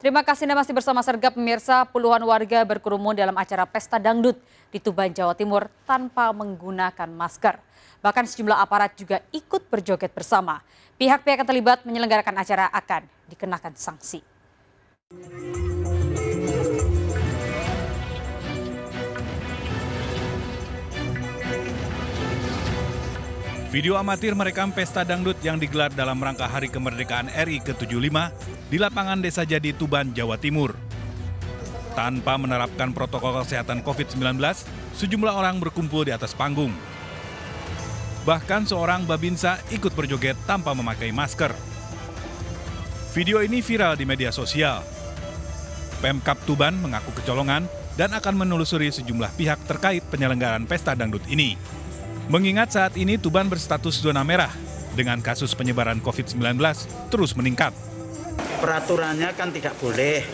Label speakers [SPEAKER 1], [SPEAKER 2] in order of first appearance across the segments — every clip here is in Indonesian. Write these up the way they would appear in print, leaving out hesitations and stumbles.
[SPEAKER 1] Terima kasih Anda masih bersama Sergap pemirsa. Puluhan warga berkerumun dalam acara pesta dangdut di Tuban, Jawa Timur tanpa menggunakan masker. Bahkan sejumlah aparat juga ikut berjoget bersama. Pihak-pihak yang terlibat menyelenggarakan acara akan dikenakan sanksi.
[SPEAKER 2] Video amatir merekam pesta dangdut yang digelar dalam rangka Hari Kemerdekaan RI ke-75 di lapangan Desa Jadi, Tuban, Jawa Timur. Tanpa menerapkan protokol kesehatan COVID-19, sejumlah orang berkumpul di atas panggung. Bahkan seorang babinsa ikut berjoget tanpa memakai masker. Video ini viral di media sosial. Pemkab Tuban mengaku kecolongan dan akan menelusuri sejumlah pihak terkait penyelenggaraan pesta dangdut ini. Mengingat saat ini Tuban berstatus zona merah dengan kasus penyebaran COVID-19 terus meningkat.
[SPEAKER 3] Peraturannya kan tidak boleh,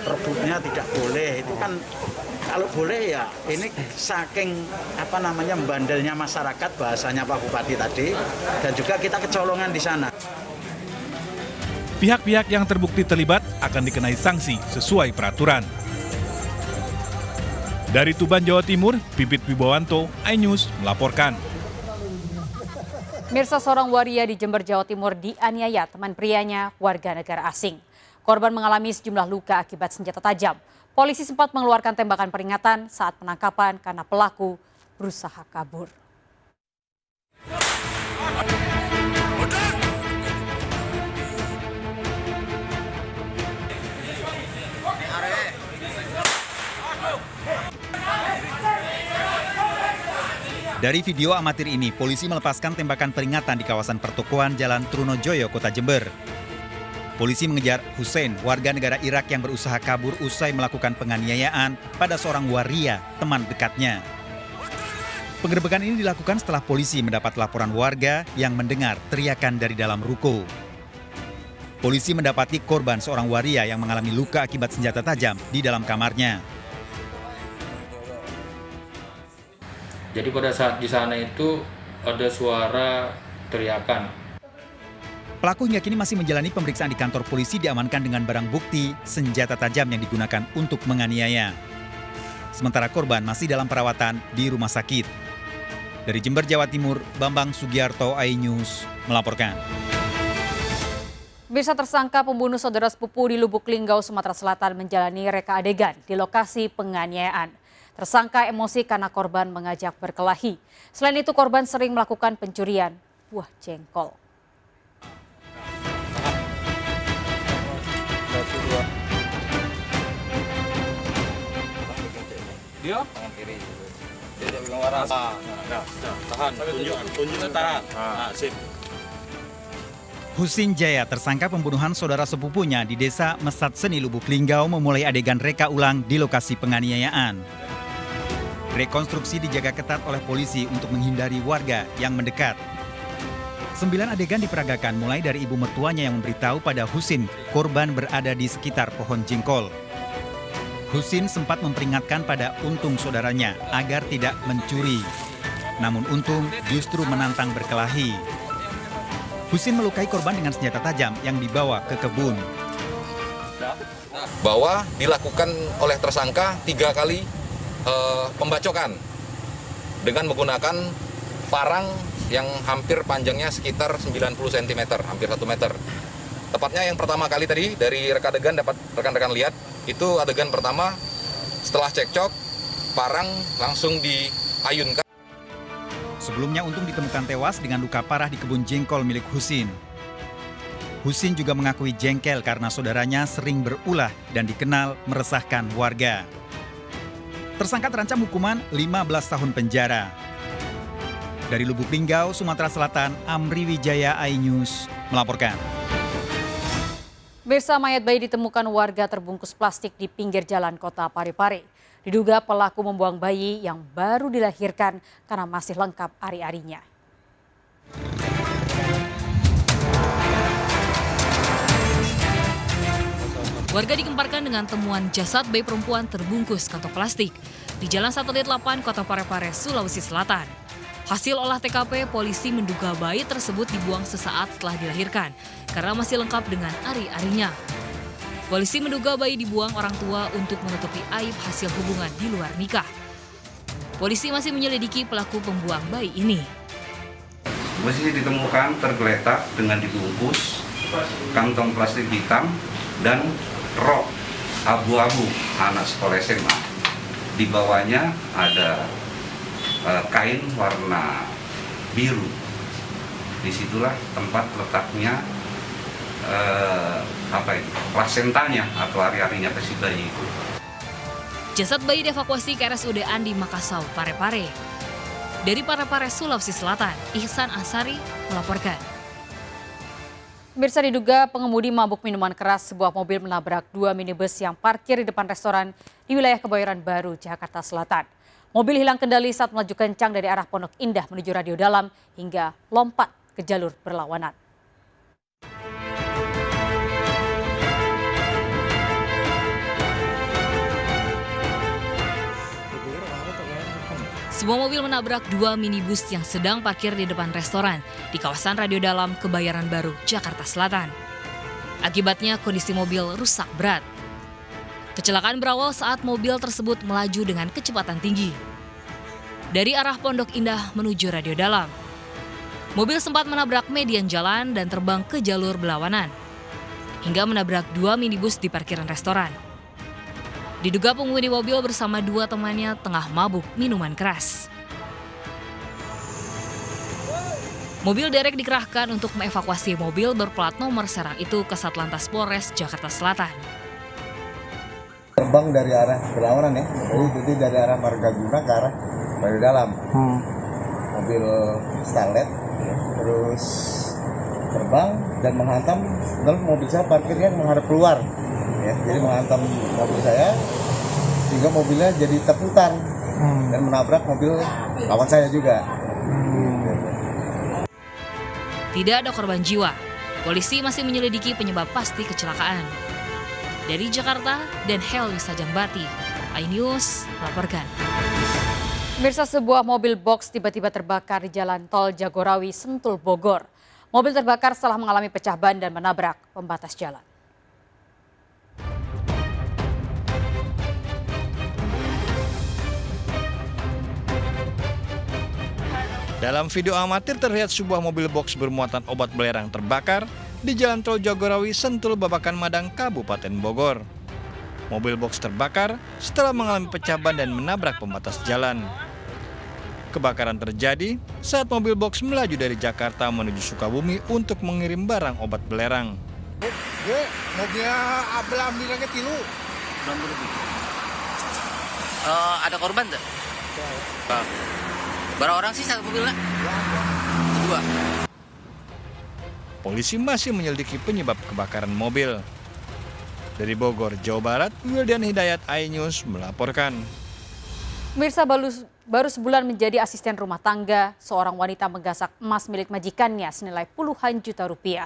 [SPEAKER 3] rebutnya tidak boleh. Itu kan kalau boleh ya ini saking bandelnya masyarakat bahasanya Pak Bupati tadi, dan juga kita kecolongan di sana.
[SPEAKER 2] Pihak-pihak yang terbukti terlibat akan dikenai sanksi sesuai peraturan. Dari Tuban, Jawa Timur, Pipit Wibowanto, iNews melaporkan.
[SPEAKER 1] Mirsa, seorang waria di Jember, Jawa Timur dianiaya teman prianya warga negara asing. Korban mengalami sejumlah luka akibat senjata tajam. Polisi sempat mengeluarkan tembakan peringatan saat penangkapan karena pelaku berusaha kabur.
[SPEAKER 4] Dari video amatir ini, polisi melepaskan tembakan peringatan di kawasan pertokoan Jalan Trunojoyo, Kota Jember. Polisi mengejar Hussein, warga negara Irak yang berusaha kabur usai melakukan penganiayaan pada seorang waria, teman dekatnya. Penggerebekan ini dilakukan setelah polisi mendapat laporan warga yang mendengar teriakan dari dalam ruko. Polisi mendapati korban seorang waria yang mengalami luka akibat senjata tajam di dalam kamarnya.
[SPEAKER 5] Jadi pada saat di sana itu ada suara teriakan.
[SPEAKER 4] Pelaku hingga kini masih menjalani pemeriksaan di kantor polisi, diamankan dengan barang bukti senjata tajam yang digunakan untuk menganiaya. Sementara korban masih dalam perawatan di rumah sakit. Dari Jember, Jawa Timur, Bambang Sugiarto, iNews melaporkan.
[SPEAKER 1] Bisa tersangka pembunuh saudara sepupu di Lubuk Linggau, Sumatera Selatan menjalani reka adegan di lokasi penganiayaan. Tersangka emosi karena korban mengajak berkelahi. Selain itu, korban sering melakukan pencurian buah jengkol.
[SPEAKER 5] Dia tangan kiri. Dia pegang waras. Tahan, tunjuk tahan. Sip.
[SPEAKER 4] Husin Jaya, tersangka pembunuhan saudara sepupunya di Desa Mesat Seni, Lubuk Linggau, memulai adegan reka ulang di lokasi penganiayaan. Rekonstruksi dijaga ketat oleh polisi untuk menghindari warga yang mendekat. 9 adegan diperagakan, mulai dari ibu mertuanya yang memberitahu pada Husin korban berada di sekitar pohon jengkol. Husin sempat memperingatkan pada Untung saudaranya agar tidak mencuri. Namun Untung justru menantang berkelahi. Husin melukai korban dengan senjata tajam yang dibawa ke kebun.
[SPEAKER 6] Bahwa dilakukan oleh tersangka 3 kali pembacokan dengan menggunakan parang yang hampir panjangnya sekitar 90 cm, hampir 1 meter. Tepatnya yang pertama kali tadi dari reka adegan dapat rekan-rekan lihat, itu adegan pertama setelah cekcok, parang langsung diayunkan.
[SPEAKER 4] Sebelumnya Untung ditemukan tewas dengan luka parah di kebun jengkol milik Husin. Husin juga mengakui jengkel karena saudaranya sering berulah dan dikenal meresahkan warga. Tersangka terancam hukuman 15 tahun penjara. Dari Lubuk Linggau, Sumatera Selatan, Amri Wijaya, iNews melaporkan.
[SPEAKER 1] Mirsa, mayat bayi ditemukan warga terbungkus plastik di pinggir jalan Kota Parepare. Diduga pelaku membuang bayi yang baru dilahirkan karena masih lengkap ari-arinya.
[SPEAKER 7] Warga digemparkan dengan temuan jasad bayi perempuan terbungkus kantong plastik di Jalan Satelit 8, Kota Parepare, Sulawesi Selatan. Hasil olah TKP, polisi menduga bayi tersebut dibuang sesaat setelah dilahirkan karena masih lengkap dengan ari-arinya. Polisi menduga bayi dibuang orang tua untuk menutupi aib hasil hubungan di luar nikah. Polisi masih menyelidiki pelaku pembuang bayi ini.
[SPEAKER 8] Masih ditemukan tergeletak dengan dibungkus kantong plastik hitam dan rok abu-abu anak sekolah SMA. Di bawahnya ada kain warna biru. Disitulah tempat letaknya plasentanya atau ari-arinya si bayi itu.
[SPEAKER 7] Jasad bayi dievakuasi ke RSUD Andi Makassau, Parepare. Dari Parepare, Sulawesi Selatan, Ihsan Ansari melaporkan.
[SPEAKER 1] Pemirsa, diduga pengemudi mabuk minuman keras, sebuah mobil menabrak 2 minibus yang parkir di depan restoran di wilayah Kebayoran Baru, Jakarta Selatan. Mobil hilang kendali saat melaju kencang dari arah Pondok Indah menuju Radio Dalam hingga lompat ke jalur berlawanan.
[SPEAKER 7] Sebuah mobil menabrak 2 minibus yang sedang parkir di depan restoran di kawasan Radio Dalam, Kebayoran Baru, Jakarta Selatan. Akibatnya kondisi mobil rusak berat. Kecelakaan berawal saat mobil tersebut melaju dengan kecepatan tinggi dari arah Pondok Indah menuju Radio Dalam. Mobil sempat menabrak median jalan dan terbang ke jalur berlawanan hingga menabrak 2 minibus di parkiran restoran. Diduga pengemudi mobil bersama 2 temannya tengah mabuk minuman keras. Mobil derek dikerahkan untuk mengevakuasi mobil berplat nomor Serang itu ke Satlantas Polres Jakarta Selatan.
[SPEAKER 9] Terbang dari arah berlawanan ya, jadi dari arah Margaguna ke arah Radio Dalam. Mobil Starlet terus terbang dan menghantam, dalam mobil saya parkirnya menghadap keluar. Ya, jadi menghantam mobil saya sehingga mobilnya jadi terputar dan menabrak mobil lawan saya juga.
[SPEAKER 7] Tidak ada korban jiwa. Polisi masih menyelidiki penyebab pasti kecelakaan. Dari Jakarta, dan Helmi Sajambati, iNews melaporkan.
[SPEAKER 1] Pemirsa, sebuah mobil box tiba-tiba terbakar di Jalan Tol Jagorawi, Sentul, Bogor. Mobil terbakar setelah mengalami pecah ban dan menabrak pembatas jalan.
[SPEAKER 10] Dalam video amatir terlihat sebuah mobil box bermuatan obat belerang terbakar di Jalan Tol Jagorawi, Sentul, Babakan Madang, Kabupaten Bogor. Mobil box terbakar setelah mengalami pecah ban dan menabrak pembatas jalan. Kebakaran terjadi saat mobil box melaju dari Jakarta menuju Sukabumi untuk mengirim barang obat belerang.
[SPEAKER 9] Mobilnya ambilnya tilu.
[SPEAKER 11] Ada korban tak? Berapa orang sih satu mobilnya? 2.
[SPEAKER 10] Polisi masih menyelidiki penyebab kebakaran mobil. Dari Bogor, Jawa Barat, Wildan Hidayat, iNews melaporkan.
[SPEAKER 1] Pemirsa, baru sebulan menjadi asisten rumah tangga, seorang wanita menggasak emas milik majikannya senilai puluhan juta rupiah.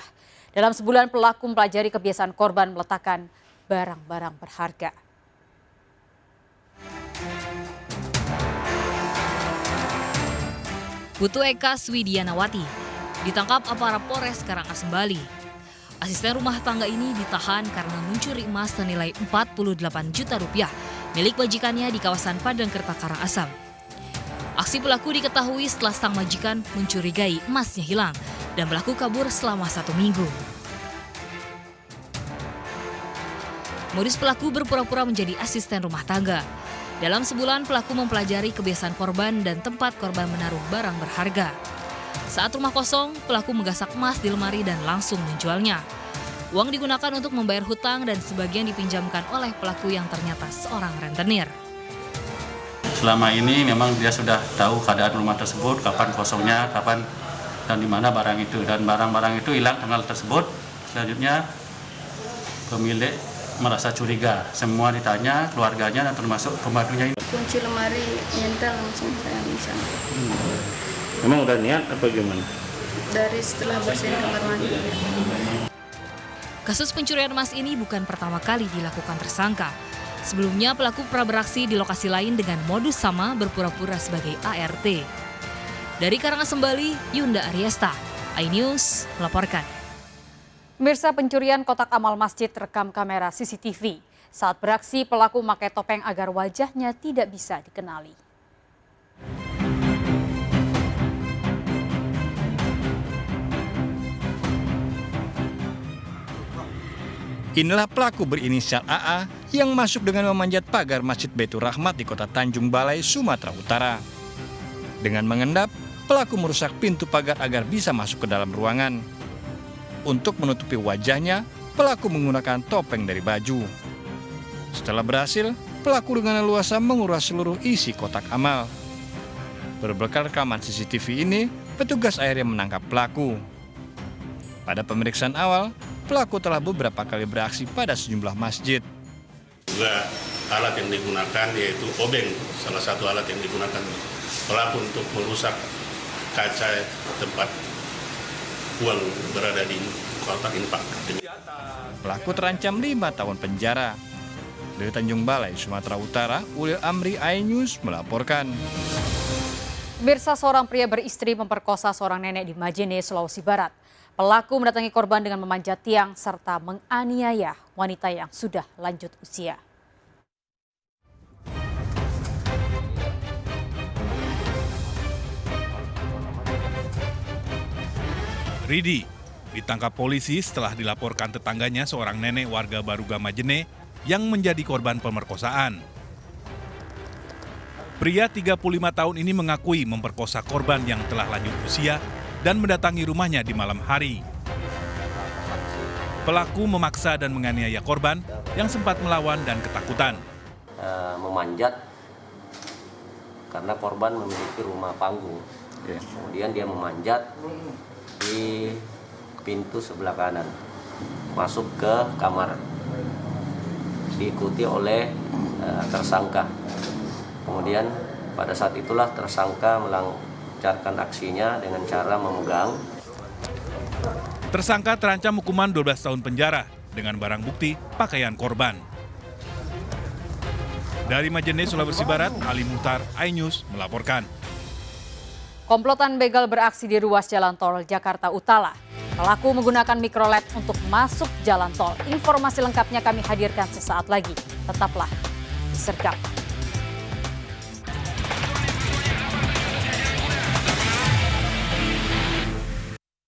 [SPEAKER 1] Dalam sebulan pelaku mempelajari kebiasaan korban meletakkan barang-barang berharga.
[SPEAKER 7] Putu Eka Swidianawati ditangkap aparat Polres Karangasem, Bali. Asisten rumah tangga ini ditahan karena mencuri emas senilai 48 juta rupiah milik majikannya di kawasan Padangkerta, Karangasem. Aksi pelaku diketahui setelah sang majikan mencurigai emasnya hilang dan pelaku kabur selama 1 minggu. Modus pelaku berpura-pura menjadi asisten rumah tangga. Dalam sebulan pelaku mempelajari kebiasaan korban dan tempat korban menaruh barang berharga. Saat rumah kosong, pelaku menggasak emas di lemari dan langsung menjualnya. Uang digunakan untuk membayar hutang dan sebagian dipinjamkan oleh pelaku yang ternyata seorang rentenir.
[SPEAKER 12] Selama ini memang dia sudah tahu keadaan rumah tersebut, kapan kosongnya, kapan dan di mana barang itu. Dan barang-barang itu hilang tanggal tersebut. Selanjutnya pemilik merasa curiga. Semua ditanya, keluarganya dan termasuk pembantunya.
[SPEAKER 13] Kunci lemari nyentel langsung saya bisa.
[SPEAKER 12] Memang udah niat apa gimana?
[SPEAKER 13] Dari setelah bersihin kamar mandi.
[SPEAKER 7] Kasus pencurian emas ini bukan pertama kali dilakukan tersangka. Sebelumnya pelaku pernah beraksi di lokasi lain dengan modus sama berpura-pura sebagai ART. Dari Karangasem, Bali, Yunda Ariesta, iNews melaporkan.
[SPEAKER 1] Pemirsa, pencurian kotak amal masjid terekam kamera CCTV. Saat beraksi, pelaku memakai topeng agar wajahnya tidak bisa dikenali.
[SPEAKER 10] Inilah pelaku berinisial AA yang masuk dengan memanjat pagar Masjid Baitur Rahmat di kota Tanjung Balai, Sumatera Utara. Dengan mengendap, pelaku merusak pintu pagar agar bisa masuk ke dalam ruangan. Untuk menutupi wajahnya, pelaku menggunakan topeng dari baju. Setelah berhasil, pelaku dengan leluasa menguras seluruh isi kotak amal. Berbekal rekaman CCTV ini, petugas akhirnya menangkap pelaku. Pada pemeriksaan awal, pelaku telah beberapa kali beraksi pada sejumlah masjid.
[SPEAKER 14] Juga alat yang digunakan yaitu obeng, salah satu alat yang digunakan pelaku untuk merusak kaca tempat uang berada di kotak infak.
[SPEAKER 10] Pelaku terancam 5 tahun penjara. Dari Tanjung Balai, Sumatera Utara, Ulil Amri, iNews melaporkan.
[SPEAKER 1] Pemirsa, seorang pria beristri memperkosa seorang nenek di Majene, Sulawesi Barat. Pelaku mendatangi korban dengan memanjat tiang serta menganiaya wanita yang sudah lanjut usia.
[SPEAKER 2] Ridi ditangkap polisi setelah dilaporkan tetangganya seorang nenek warga Baruga Majene yang menjadi korban pemerkosaan. Pria 35 tahun ini mengakui memperkosa korban yang telah lanjut usia dan mendatangi rumahnya di malam hari. Pelaku memaksa dan menganiaya korban yang sempat melawan dan ketakutan.
[SPEAKER 15] Memanjat karena korban memiliki rumah panggung. Kemudian dia memanjat di pintu sebelah kanan, masuk ke kamar, diikuti oleh tersangka. Kemudian pada saat itulah tersangka melancarkan aksinya dengan cara memegang.
[SPEAKER 2] Tersangka terancam hukuman 12 tahun penjara dengan barang bukti pakaian korban. Dari Majene, Sulawesi Barat, Ali Muhtar, iNews melaporkan.
[SPEAKER 1] Komplotan begal beraksi di ruas jalan tol Jakarta Utara. Pelaku menggunakan mikrolet untuk masuk jalan tol. Informasi lengkapnya kami hadirkan sesaat lagi. Tetaplah di Sergap.